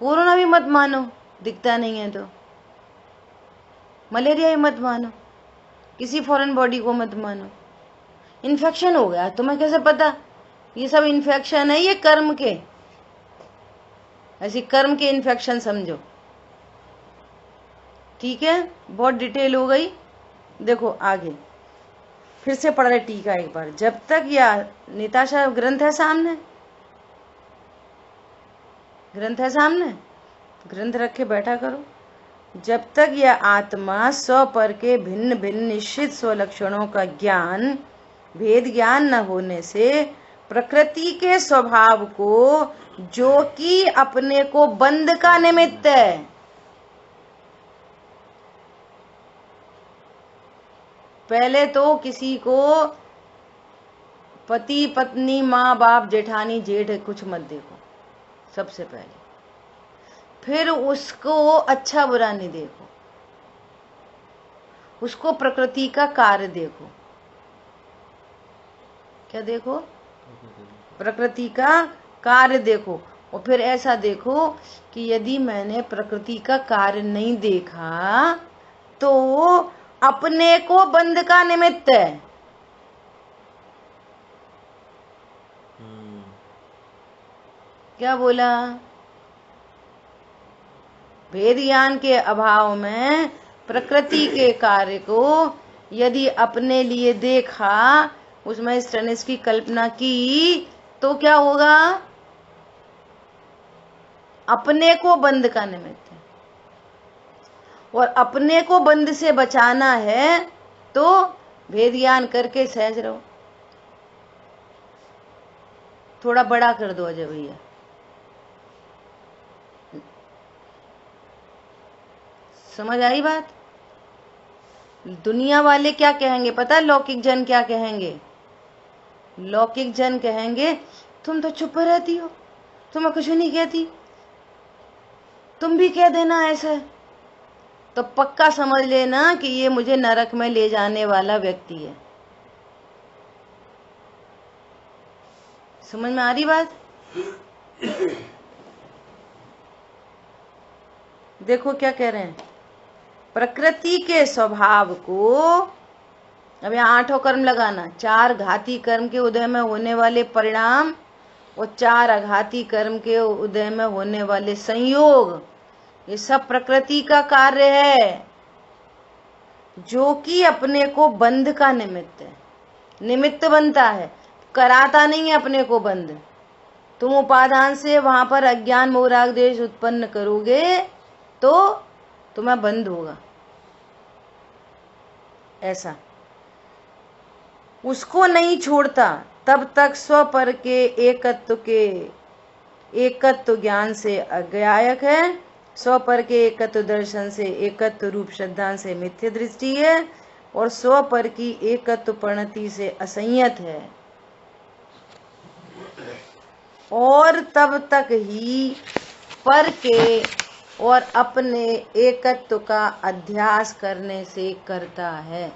A: कोरोना भी मत मानो, दिखता नहीं है तो। मलेरिया भी मत मानो, किसी फॉरेन बॉडी को मत मानो। इन्फेक्शन हो गया, तुम्हें कैसे पता? ये सब इन्फेक्शन है, ये कर्म के, ऐसी कर्म के इन्फेक्शन समझो। ठीक है, बहुत डिटेल हो गई। देखो आगे फिर से पढ़ रहे टीका एक बार। जब तक यह निताशा ग्रंथ है सामने, ग्रंथ है सामने, ग्रंथ रखे बैठा करो। जब तक यह आत्मा स्वपर के भिन्न भिन्न निश्चित स्वलक्षणों का ज्ञान, भेद ज्ञान न होने से प्रकृति के स्वभाव को, जो कि अपने को बंध का निमित्त है, पहले तो किसी को पति पत्नी माँ बाप जेठानी जेठ कुछ मत देखो सबसे पहले, फिर उसको अच्छा बुरा नहीं देखो, उसको प्रकृति का कार्य देखो। क्या देखो? प्रकृति का कार्य देखो। और फिर ऐसा देखो कि यदि मैंने प्रकृति का कार्य नहीं देखा तो अपने को बंध का निमित्त है। क्या बोला? भेद ज्ञान के अभाव में प्रकृति के कार्य को यदि अपने लिए देखा, उसमें स्टनिस की कल्पना की, तो क्या होगा? अपने को बंध का निमित्त है। और अपने को बंध से बचाना है तो भेद ज्ञान करके सहज रहो। थोड़ा बड़ा कर दो अजय भैया। समझ आई बात? दुनिया वाले क्या कहेंगे पता? लौकिक जन क्या कहेंगे? लौकिक जन कहेंगे तुम तो चुप रहती हो, तुम्हें कुछ नहीं कहती, तुम भी कह देना ऐसा। तो पक्का समझ लेना कि ये मुझे नरक में ले जाने वाला व्यक्ति है। समझ में आ रही बात? देखो क्या कह रहे हैं, प्रकृति के स्वभाव को, अब यहाँ 8 कर्म लगाना, 4 घाती कर्म के उदय में होने वाले परिणाम और 4 अघाती कर्म के उदय में होने वाले संयोग, ये सब प्रकृति का कार्य है, जो कि अपने को बंध का निमित्त है। निमित्त बनता है, कराता नहीं है अपने को बंध। तुम उपादान से वहां पर अज्ञान मोह राग द्वेष उत्पन्न करोगे तो तुम्हें बंध होगा। ऐसा उसको नहीं छोड़ता तब तक स्वपर के एकत्व ज्ञान से अज्ञायक है। स्वपर के एकत्व दर्शन से एकत्व रूप श्रद्धा से मिथ्य दृष्टि है और स्वपर की एकत्व परिणति से असंयत है और तब तक ही पर के और अपने एकत्व का अध्यास करने से करता है।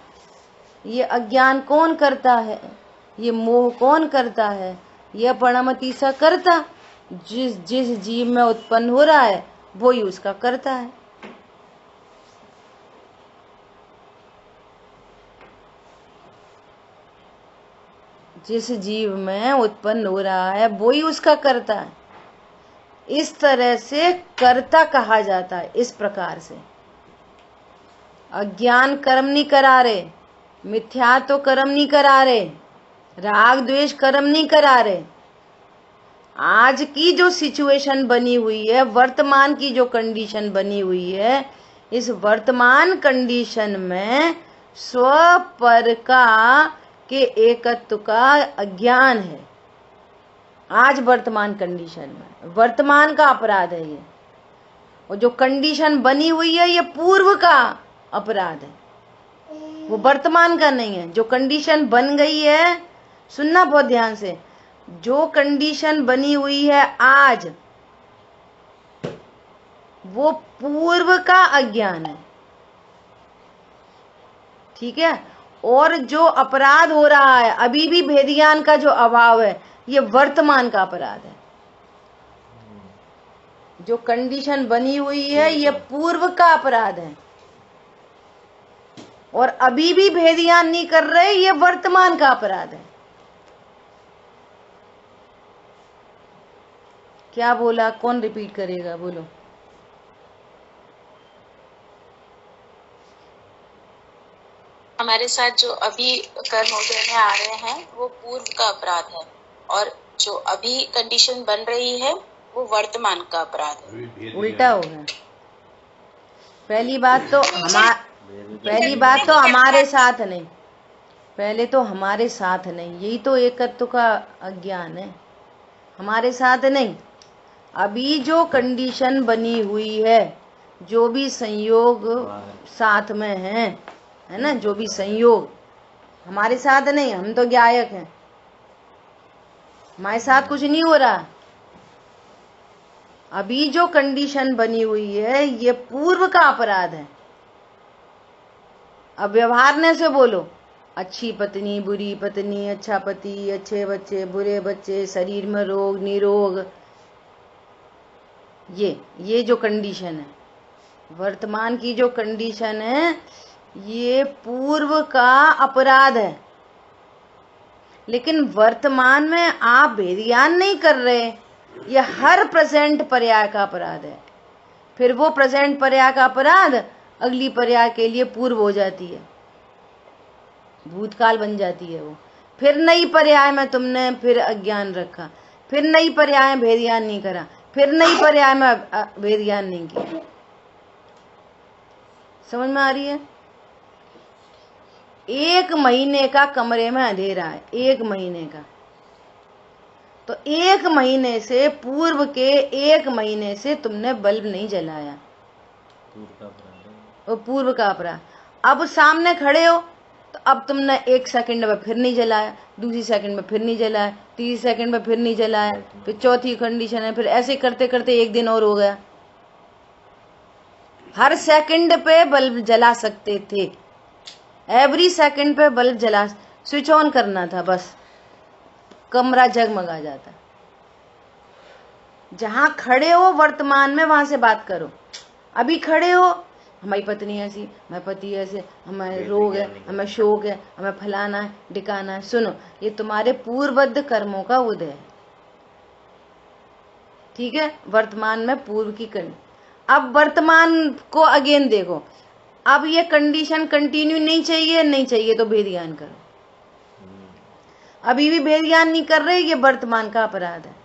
A: ये अज्ञान कौन करता है? ये मोह कौन करता है? यह परिणमति सा करता जिस जिस जीव में उत्पन्न हो रहा है वो ही उसका करता है। जिस जीव में उत्पन्न हो रहा है वो ही उसका करता है। इस तरह से कर्ता कहा जाता है। इस प्रकार से अज्ञान कर्म नहीं करा रहे, मिथ्या तो कर्म नहीं करा रहे, राग द्वेष कर्म नहीं करा रहे। आज की जो सिचुएशन बनी हुई है, वर्तमान की जो कंडीशन बनी हुई है, इस वर्तमान कंडीशन में स्वपर का के एकत्व का अज्ञान है। आज वर्तमान कंडीशन में वर्तमान का अपराध है ये, और जो कंडीशन बनी हुई है ये पूर्व का अपराध है, वो वर्तमान का नहीं है। जो कंडीशन बन गई है, सुनना बहुत ध्यान से, जो कंडीशन बनी हुई है आज वो पूर्व का अज्ञान है, ठीक है। और जो अपराध हो रहा है अभी भी भेद ज्ञान का जो अभाव है, ये वर्तमान का अपराध है। जो कंडीशन बनी हुई है ये पूर्व का अपराध है, और अभी भी भेद ज्ञान नहीं कर रहे, ये वर्तमान का अपराध है। क्या बोला? कौन रिपीट करेगा? बोलो।
B: हमारे साथ जो अभी कर्म उदय में आ रहे हैं वो पूर्व का अपराध है, और जो अभी कंडीशन बन रही है वो वर्तमान का अपराध है।
A: उल्टा हो गया। पहली बात तो हमारे साथ नहीं, पहले तो हमारे साथ नहीं, यही तो एकत्व का अज्ञान है। हमारे साथ नहीं, अभी जो कंडीशन बनी हुई है, जो भी संयोग साथ में है ना, जो भी संयोग हमारे साथ नहीं, हम तो ज्ञायक हैं, हमारे साथ कुछ नहीं हो रहा। अभी जो कंडीशन बनी हुई है ये पूर्व का अपराध है। अब व्यवहारने से बोलो, अच्छी पत्नी, बुरी पत्नी, अच्छा पति, अच्छे बच्चे, बुरे बच्चे, शरीर में रोग निरोग, ये जो कंडीशन है, वर्तमान की जो कंडीशन है, ये पूर्व का अपराध है। लेकिन वर्तमान में आप भेद ज्ञान नहीं कर रहे, ये हर प्रेजेंट पर्याय का अपराध है। फिर वो प्रेजेंट पर्याय का अपराध अगली पर्याय के लिए पूर्व हो जाती है, भूतकाल बन जाती है वो। फिर नई पर्याय में तुमने फिर अज्ञान रखा, फिर नई पर्याय में भेद ज्ञान नहीं करा, फिर नई पर्याय में भेद ज्ञान नहीं किया। समझ में आ रही है? 1 महीने का कमरे में अंधेरा है, 1 महीने का, तो 1 महीने से पूर्व के 1 महीने से तुमने बल्ब नहीं जलाया, वो पूर्व का अपराध। अब सामने खड़े हो तो अब तुमने 1 सेकंड में फिर नहीं जलाया, दूसरी सेकंड में फिर नहीं जलाया, तीसरी सेकंड में फिर नहीं जलाया, फिर चौथी कंडीशन है, फिर ऐसे करते करते 1 दिन और हो गया। हर सेकंड पे बल्ब जला सकते थे, एवरी सेकंड पे बल्ब जला, स्विच ऑन करना था बस, कमरा जगमगा जाता। जहां खड़े हो वर्तमान में वहां से बात करो। अभी खड़े हो, हमारी पत्नी ऐसी, हमारे पति ऐसे, हमारे रोग है, हमें शोक है, हमें फलाना है डिकाना है। सुनो, ये तुम्हारे पूर्वबद्ध कर्मों का उदय है, ठीक है। वर्तमान में पूर्व की अब वर्तमान को अगेन देखो। अब ये कंडीशन कंटिन्यू नहीं चाहिए तो भेद ज्ञान करो। अभी भी भेद ज्ञान नहीं कर रहे, ये वर्तमान का अपराध है।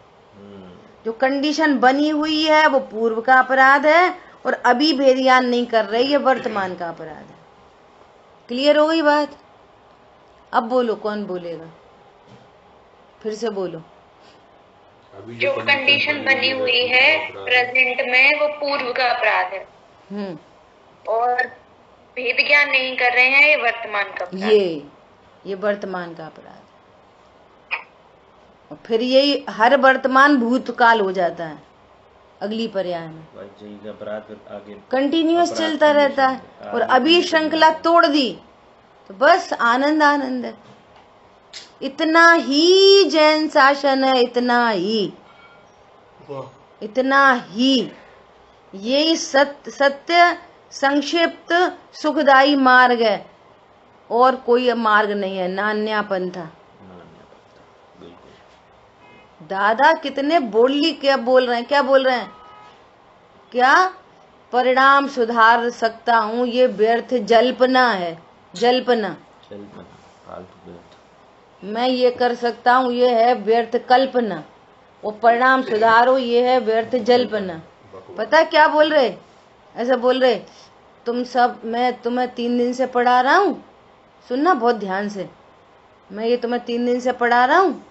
A: जो कंडीशन बनी हुई है वो पूर्व का अपराध है, और अभी भेद ज्ञान नहीं कर रहे, ये वर्तमान का अपराध है। क्लियर हो गई बात? अब बोलो, कौन बोलेगा? फिर से बोलो।
C: जो कंडीशन बनी हुई है प्रेजेंट में वो पूर्व का अपराध है। और भेद ज्ञान नहीं कर रहे हैं, ये वर्तमान का अपराध।
A: ये वर्तमान का अपराध है। और फिर यही हर वर्तमान भूतकाल हो जाता है अगली पर्याय में।
D: अपराध आगे
A: कंटिन्यूअस चलता रहता है। और अभी श्रृंखला तोड़ दी तो बस आनंद आनंद है। इतना ही जैन शासन है, इतना ही यही सत्य संक्षिप्त सुखदाई मार्ग है, और कोई मार्ग नहीं है। नान्या पंथा। दादा कितने बोल्डली क्या बोल रहे हैं, क्या बोल रहे हैं? क्या परिणाम सुधार सकता हूँ, ये व्यर्थ जल्पना है। जल्पना मैं ये कर सकता हूँ, ये है व्यर्थ कल्पना। वो परिणाम सुधारो, ये है व्यर्थ जल्पना। पता है क्या बोल रहे? ऐसा बोल रहे, तुम सब, मैं तुम्हें 3 दिन से पढ़ा रहा हूँ, सुनना बहुत ध्यान से। मैं ये तुम्हें 3 दिन से पढ़ा रहा हूँ,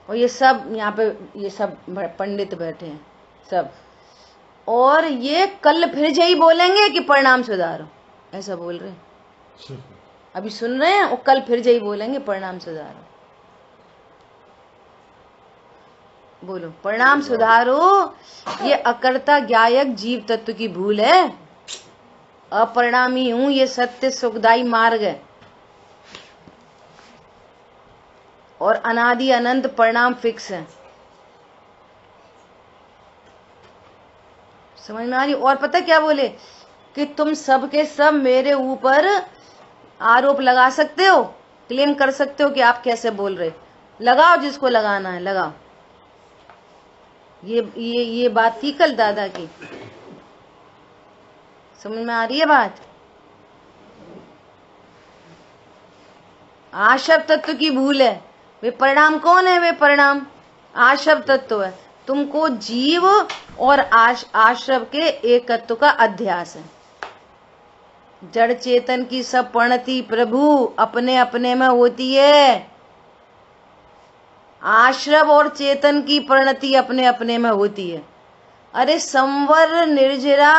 A: और ये सब यहाँ पे ये सब पंडित बैठे हैं सब, और ये कल फिर यही बोलेंगे कि परिणाम सुधारो। ऐसा बोल रहे, अभी सुन रहे हैं, और कल फिर यही बोलेंगे परिणाम सुधारो। बोलो, परिणाम सुधारो। ये अकर्ता ज्ञायक जीव तत्व की भूल है। अपरिणामी हूं, ये सत्य सुखदाई मार्ग है। और अनादि अनंत परिणाम फिक्स है। समझ में आ रही? और पता क्या बोले कि तुम सब के सब मेरे ऊपर आरोप लगा सकते हो, क्लेम कर सकते हो कि आप कैसे बोल रहे। लगाओ जिसको लगाना है, लगाओ। ये बात थी कल दादा की। समझ में आ रही है बात? आशव तत्व की भूल है। वे परिणाम कौन है? वे परिणाम आशव तत्व है। तुमको जीव और आश्रव के एकत्व का अध्यास है। जड़ चेतन की सब परिणति प्रभु अपने अपने में होती है। आश्रव और चेतन की परिणति अपने अपने में होती है। अरे संवर निर्जरा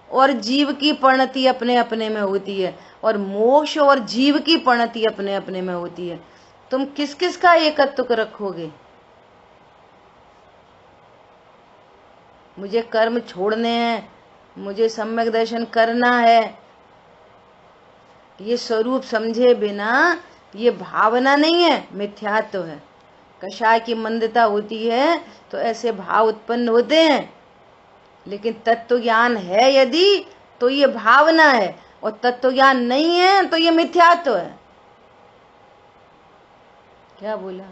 A: और जीव की परिणति अपने अपने में होती है, और मोक्ष और जीव की परिणति अपने अपने में होती है। तुम किस किस का एकत्व रखोगे? मुझे कर्म छोड़ने हैं, मुझे सम्यक दर्शन करना है, ये स्वरूप समझे बिना ये भावना नहीं है, मिथ्यात्व है। कषाय की मंदता होती है तो ऐसे भाव उत्पन्न होते हैं, लेकिन तत्व ज्ञान है यदि तो ये भावना है, और तत्व ज्ञान नहीं है तो ये मिथ्यात्व है। क्या बोला?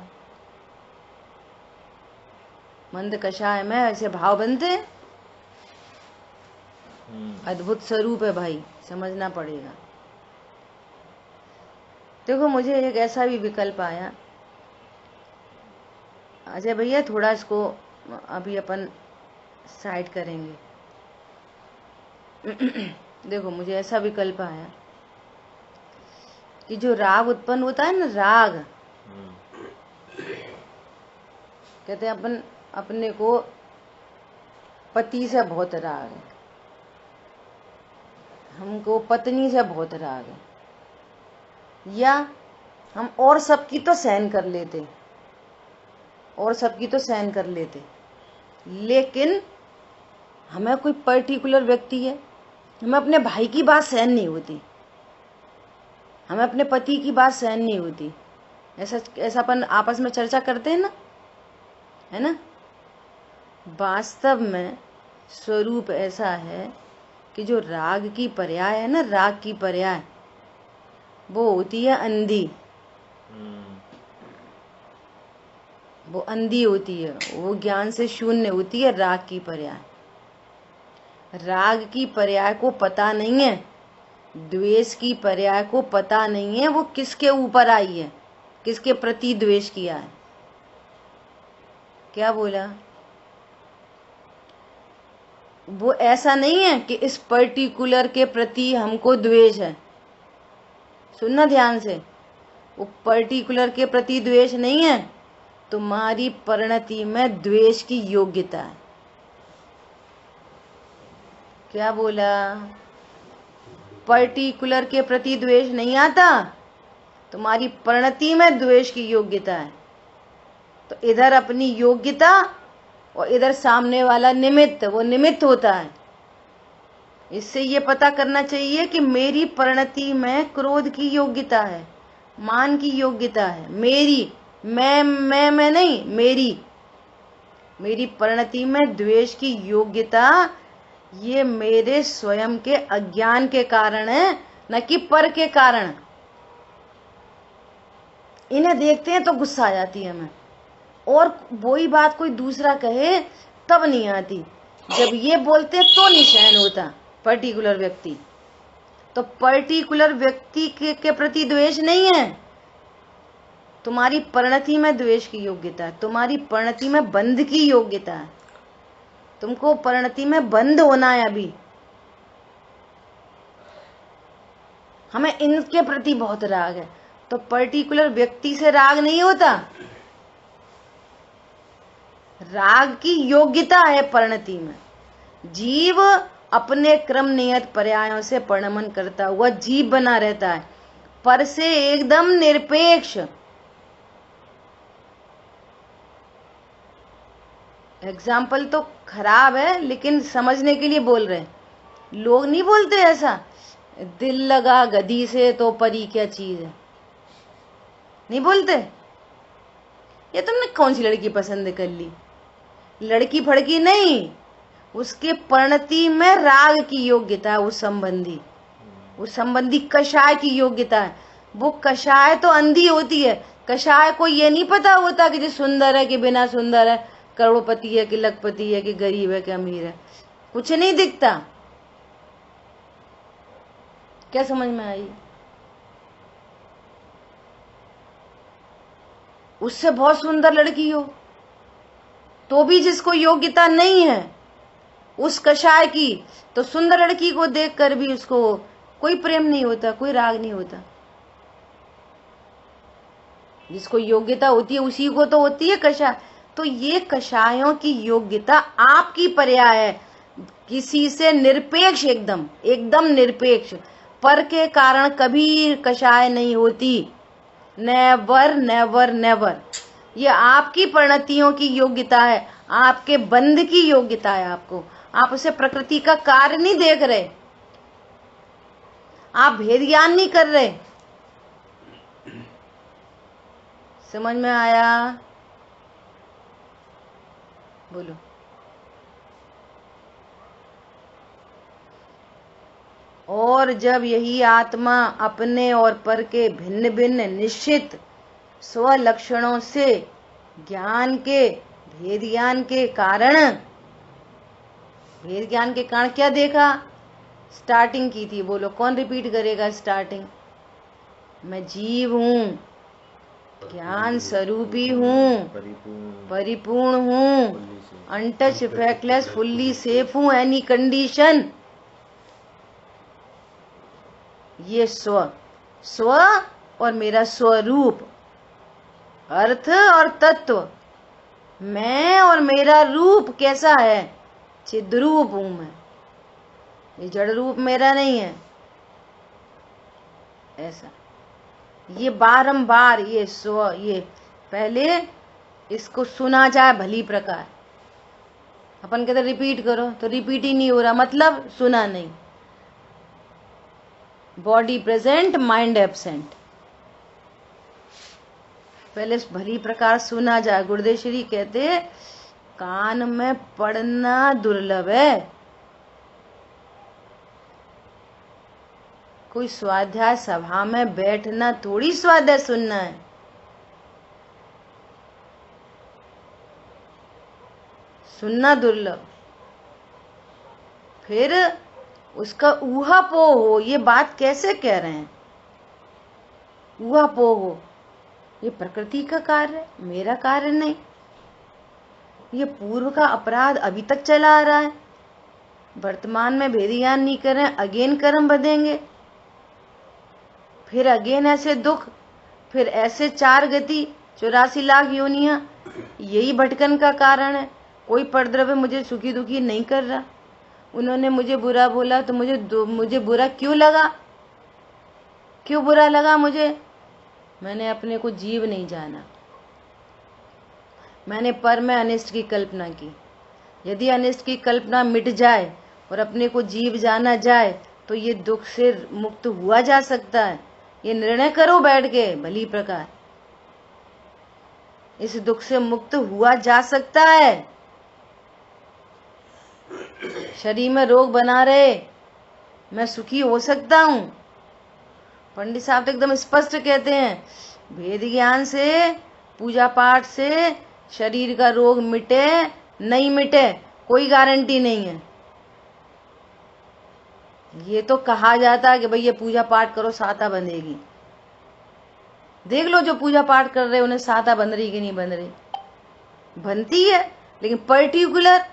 A: मंद कषाय में ऐसे भाव बनते हैं। अद्भुत स्वरूप है भाई, समझना पड़ेगा। देखो, मुझे एक ऐसा भी विकल्प आया। अजय भैया थोड़ा इसको अभी अपन साइड करेंगे। देखो, मुझे ऐसा विकल्प आया कि जो राग उत्पन्न होता है ना, राग कहते हैं अपन अपने को पति से बहुत राग है, हमको पत्नी से बहुत राग है, या हम और सबकी तो सहन कर लेते, और सबकी तो सहन कर लेते, लेकिन हमें कोई पर्टिकुलर व्यक्ति है, हमें अपने भाई की बात सहन नहीं होती, हमें अपने पति की बात सहन नहीं होती। ऐसा अपन आपस में चर्चा करते हैं ना, है ना? वास्तव में स्वरूप ऐसा है कि जो राग की पर्याय है ना, राग की पर्याय वो होती है अंधी। वो अंधी होती है, वो ज्ञान से शून्य होती है। राग की पर्याय, राग की पर्याय को पता नहीं है, द्वेष की पर्याय को पता नहीं है, वो किसके ऊपर आई है, किसके प्रति द्वेष किया है। क्या बोला? वो ऐसा नहीं है कि इस पर्टिकुलर के प्रति हमको द्वेष है। सुनना ध्यान से, वो पर्टिकुलर के प्रति द्वेष नहीं है, तुम्हारी परिणति में द्वेष की योग्यता है। क्या बोला? पर्टिकुलर के प्रति द्वेष नहीं आता, तुम्हारी परिणति में द्वेष की योग्यता है। तो इधर अपनी योग्यता और इधर सामने वाला निमित्त, वो निमित्त होता है। इससे ये पता करना चाहिए कि मेरी परिणति में क्रोध की योग्यता है, मान की योग्यता है, मेरी, मैं नहीं, मेरी परिणति में द्वेष की योग्यता ये मेरे स्वयं के अज्ञान के कारण है, न कि पर के कारण। इन्हें देखते हैं तो गुस्सा आ जाती है हमें, और वही बात कोई दूसरा कहे तब नहीं आती, जब ये बोलते हैं तो नहीं सहन होता पर्टिकुलर व्यक्ति। तो पर्टिकुलर व्यक्ति के प्रति द्वेष नहीं है, तुम्हारी परिणति में द्वेष की योग्यता है, तुम्हारी परिणति में बंध की योग्यता है, तुमको परिणति में बंद होना है। अभी हमें इनके प्रति बहुत राग है, तो पर्टिकुलर व्यक्ति से राग नहीं होता, राग की योग्यता है परिणति में। जीव अपने क्रम नियत पर्यायों से परिणमन करता हुआ जीव बना रहता है, पर से एकदम निरपेक्ष। एग्जाम्पल तो खराब है, लेकिन समझने के लिए बोल रहे हैं। लोग नहीं बोलते ऐसा, दिल लगा गधी से तो परी क्या चीज है, नहीं बोलते। ये तुमने कौन सी लड़की पसंद कर ली? लड़की फड़की नहीं, उसके परिणति में राग की योग्यता है, उस संबंधी कषाय की योग्यता है। वो कषाय तो अंधी होती है, कषाय को ये नहीं पता होता कि जो सुंदर है कि बिना सुंदर है, करोड़पति है कि लखपति है कि गरीब है कि अमीर है, कुछ नहीं दिखता। क्या समझ में आई? उससे बहुत सुंदर लड़की हो तो भी जिसको योग्यता नहीं है उस कषाय की, तो सुंदर लड़की को देखकर भी उसको कोई प्रेम नहीं होता, कोई राग नहीं होता। जिसको योग्यता होती है उसी को तो होती है कषाय। तो ये कषायों की योग्यता आपकी पर्याय है, किसी से निरपेक्ष, एकदम निरपेक्ष। पर के कारण कभी कषाय नहीं होती, नेवर नेवर नेवर। ये आपकी परिणतियों की योग्यता है, आपके बंध की योग्यता है। आप उसे प्रकृति का कार्य नहीं देख रहे, आप भेद ज्ञान नहीं कर रहे। समझ में आया? बोलो। और जब यही आत्मा अपने और पर के भिन्न भिन्न निश्चित स्वलक्षणों से भेद ज्ञान के कारण क्या देखा? स्टार्टिंग की थी, बोलो कौन रिपीट करेगा स्टार्टिंग? मैं जीव हूँ, ज्ञान स्वरूपी हूँ, परिपूर्ण हूँ, अनटच इफेक्टलेस, फुल्ली सेफ हूँ एनी कंडीशन। ये स्व और मेरा स्वरूप, अर्थ और तत्व, मैं और मेरा रूप कैसा है? चिद्रूप हूं मैं, ये जड़ रूप मेरा नहीं है। ऐसा ये बारंबार ये पहले इसको सुना जाए भली प्रकार। अपन कहते रिपीट करो, तो रिपीट ही नहीं हो रहा, मतलब सुना नहीं। Body present, mind absent. पहले भली प्रकार सुना जाए। गुरुदेव श्री कहते कान में पढ़ना दुर्लभ है। कोई स्वाध्याय सभा में बैठना थोड़ी स्वाध्याय सुनना है। सुनना दुर्लभ, फिर उसका ऊहापोह हो। ये बात कैसे कह रहे हैं? ऊहापोह हो, ये प्रकृति का कार्य है, मेरा कार्य नहीं। ये पूर्व का अपराध अभी तक चला आ रहा है, वर्तमान में भेद ज्ञान नहीं कर रहे, अगेन कर्म बंधेंगे, फिर अगेन ऐसे दुख, फिर ऐसे 4 गति 84 लाख योनियां, यही भटकन का कारण है। कोई परद्रव्य मुझे सुखी दुखी नहीं कर रहा। उन्होंने मुझे बुरा बोला तो मुझे बुरा क्यों लगा? क्यों बुरा लगा मुझे? मैंने अपने को जीव नहीं जाना, मैंने पर में अनिष्ट की कल्पना की। यदि अनिष्ट की कल्पना मिट जाए और अपने को जीव जाना जाए तो ये दुख से मुक्त हुआ जा सकता है। ये निर्णय करो बैठ के भली प्रकार, इस दुख से मुक्त हुआ जा सकता है। शरीर में रोग बना रहे, मैं सुखी हो सकता हूं। पंडित साहब तो एकदम स्पष्ट कहते हैं, वेद ज्ञान से, पूजा पाठ से शरीर का रोग मिटे नहीं मिटे कोई गारंटी नहीं है। ये तो कहा जाता है कि भाई ये पूजा पाठ करो साता बंधेगी। देख लो जो पूजा पाठ कर रहे उन्हें साता बंध रही कि नहीं बंध रही? बनती है, लेकिन पर्टिकुलर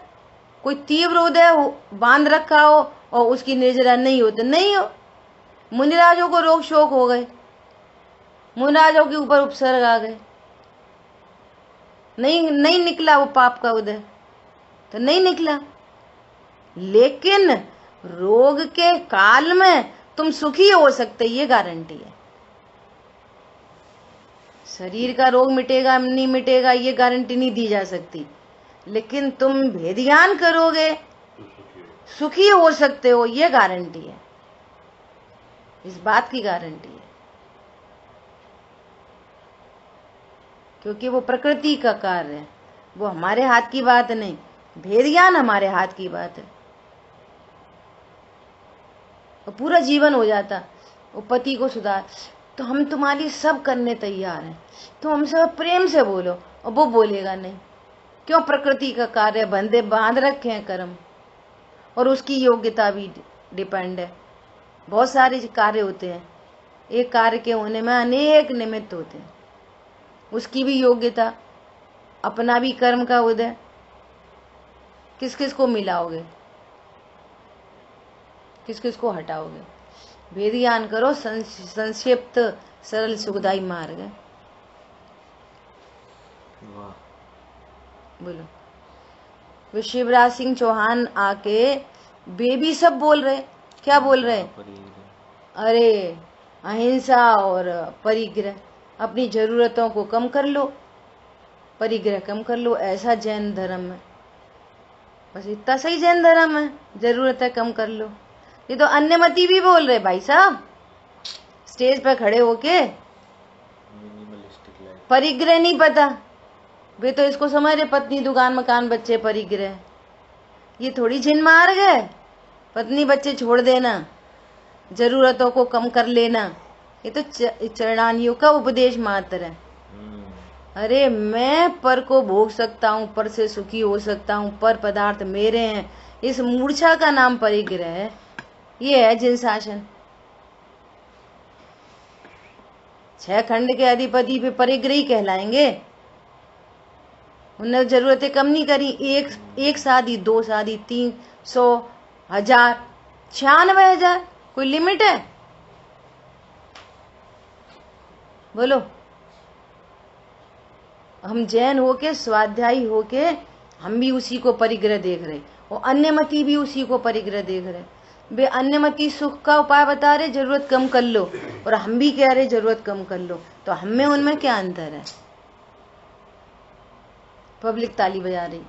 A: कोई तीव्र उदय बांध रखा हो और उसकी निर्जरा नहीं होते नहीं हो। मुनिराजों को रोग शोक हो गए, मुनिराजों के ऊपर उपसर्ग आ गए, नहीं निकला वो पाप का उदय तो नहीं निकला। लेकिन रोग के काल में तुम सुखी हो सकते, ये गारंटी है। शरीर का रोग मिटेगा नहीं मिटेगा ये गारंटी नहीं दी जा सकती, लेकिन तुम भेद ज्ञान करोगे सुखी हो सकते हो, ये गारंटी है। इस बात की गारंटी है, क्योंकि वो प्रकृति का कार्य है, वो हमारे हाथ की बात नहीं। भेद ज्ञान हमारे हाथ की बात है। और पूरा जीवन हो जाता, वो पति को सुधार, तो हम तुम्हारी सब करने तैयार हैं, तुम हमसे प्रेम से बोलो, और वो बोलेगा नहीं। क्यों? प्रकृति का कार्य, बंधे बांध रखे हैं कर्म, और उसकी योग्यता भी डिपेंड है। बहुत सारे कार्य होते हैं, एक कार्य के होने में अनेक निमित्त होते हैं, उसकी भी योग्यता, अपना भी कर्म का उदय। किस किस को मिलाओगे, किस किस को हटाओगे? भेद ज्ञान करो, संक्षिप्त सरल सुखदायी मार्ग है। बोलो। वे शिवराज सिंह चौहान आके बेबी सब बोल रहे, क्या बोल रहे? अरे अहिंसा और परिग्रह, अपनी जरूरतों को कम कर लो, परिग्रह कम कर लो, ऐसा जैन धर्म है। बस इतना सही जैन धर्म है, जरूरत है कम कर लो। ये तो अन्यमति भी बोल रहे भाई साहब, स्टेज पर खड़े होके। परिग्रह नहीं पता, वे तो इसको समझ रहे पत्नी दुकान मकान बच्चे परिग्रह। ये थोड़ी जिन मार्ग है, पत्नी बच्चे छोड़ देना, जरूरतों को कम कर लेना, ये तो चरणानियों का उपदेश मात्र है। अरे मैं पर को भोग सकता हूँ, पर से सुखी हो सकता हूँ, पर पदार्थ मेरे हैं, इस मूर्छा का नाम परिग्रह है। ये है जिन शासन। 6 खंड के अधिपति पे परिग्रही कहलाएंगे। उन्हें जरूरतें कम नहीं करी, एक शादी, 2 शादी, 300, 1000, 96,000, कोई लिमिट है? बोलो। हम जैन होके, स्वाध्यायी होके, हम भी उसी को परिग्रह देख रहे, और अन्यमति भी उसी को परिग्रह देख रहे। वे अन्यमति सुख का उपाय बता रहे, जरूरत कम कर लो, और हम भी कह रहे जरूरत कम कर लो। तो हम में उनमें क्या अंतर है? पब्लिक ताली बजा रही,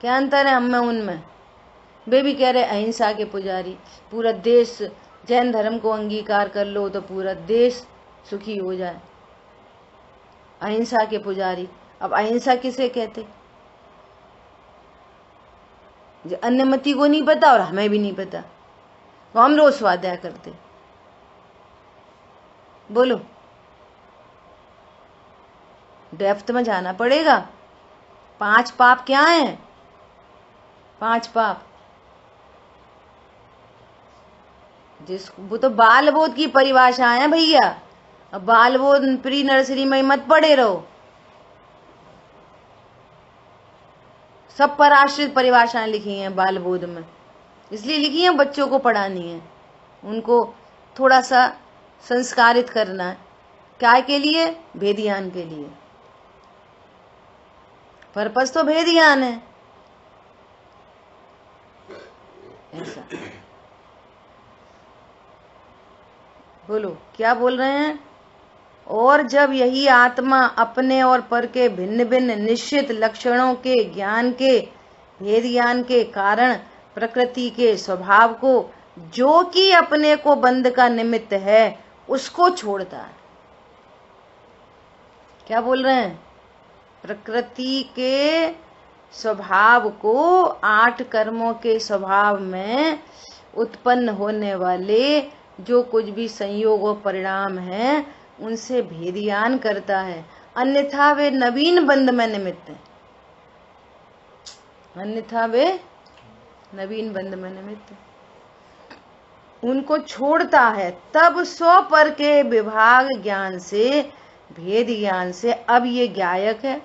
A: क्या अंतर है हम में उनमें? वे भी कह रहे अहिंसा के पुजारी, पूरा देश जैन धर्म को अंगीकार कर लो तो पूरा देश सुखी हो जाए। अहिंसा के पुजारी। अब अहिंसा किसे कहते? जो अन्यमति को नहीं पता और हमें भी नहीं पता, तो हम रोज स्वाध्याय करते। बोलो, डेप्थ में जाना पड़ेगा। 5 पाप क्या हैं? 5 पाप वो तो बाल बोध की परिभाषा है भैया। अब बाल बोध प्री नर्सरी में मत पढ़े रहो, सब पर आश्रित परिभाषाएं लिखी हैं बाल बोध में, इसलिए लिखी हैं बच्चों को पढ़ानी है, उनको थोड़ा सा संस्कारित करना है। क्या के लिए? भेद ज्ञान के लिए। पर्पस तो भेद ज्ञान है। ऐसा बोलो, क्या बोल रहे हैं? और जब यही आत्मा अपने और पर के भिन्न भिन्न निश्चित लक्षणों के ज्ञान के भेद ज्ञान के कारण प्रकृति के स्वभाव को, जो कि अपने को बंध का निमित्त है, उसको छोड़ता है। क्या बोल रहे हैं? प्रकृति के स्वभाव को, 8 कर्मों के स्वभाव में उत्पन्न होने वाले जो कुछ भी संयोग और परिणाम है, उनसे भेद ज्ञान करता है। अन्यथा वे नवीन बंध में निमित्त है। अन्यथा वे नवीन बंध में निमित्त है, उनको छोड़ता है। तब स्व पर के विभाग ज्ञान से, भेद ज्ञान से अब ये ज्ञायक है।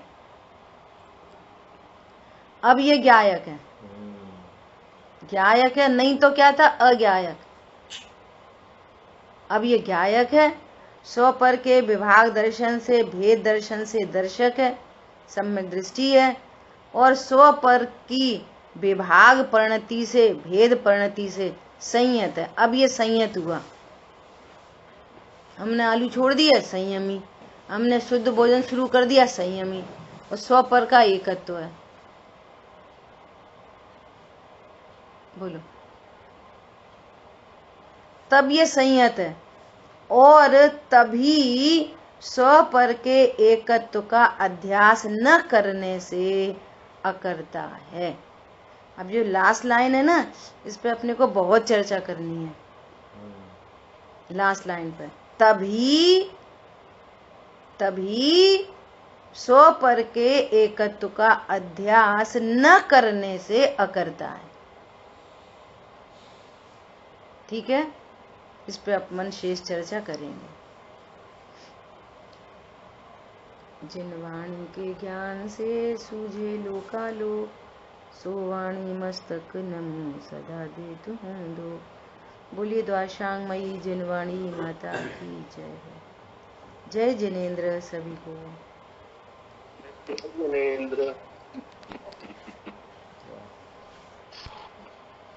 A: अब ये ज्ञायक है। ज्ञायक है, नहीं तो क्या था? अज्ञायक। अब ये ज्ञायक है। स्व पर के विभाग दर्शन से, भेद दर्शन से दर्शक है, सम्यक दृष्टि है। और स्व पर की विभाग परिणति से, भेद परिणति से संयत है। अब ये संयत हुआ। हमने आलू छोड़ दिया, संयमी। हमने शुद्ध भोजन शुरू कर दिया, संयमी। और स्व पर का एकत्व है। बोलो, तब ये संयत है। और तभी स्व पर के एकत्व का अध्यास न करने से अकर्ता है। अब जो लास्ट लाइन है ना, इस पे अपने को बहुत चर्चा करनी है। लास्ट लाइन पे, तभी स्व पर के एकत्व का अध्यास न करने से अकर्ता है। ठीक है, इस पे अपन शेष चर्चा करेंगे। जिन वाणी के ज्ञान से सूझे लोकालोक, सो वाणी मस्तक नमो सदा देतु हूँ दो। बोलिए द्वाशांग मई जिनवाणी माता की जय है। जय जिनेन्द्र सभी को।
D: जिनेन्द्र।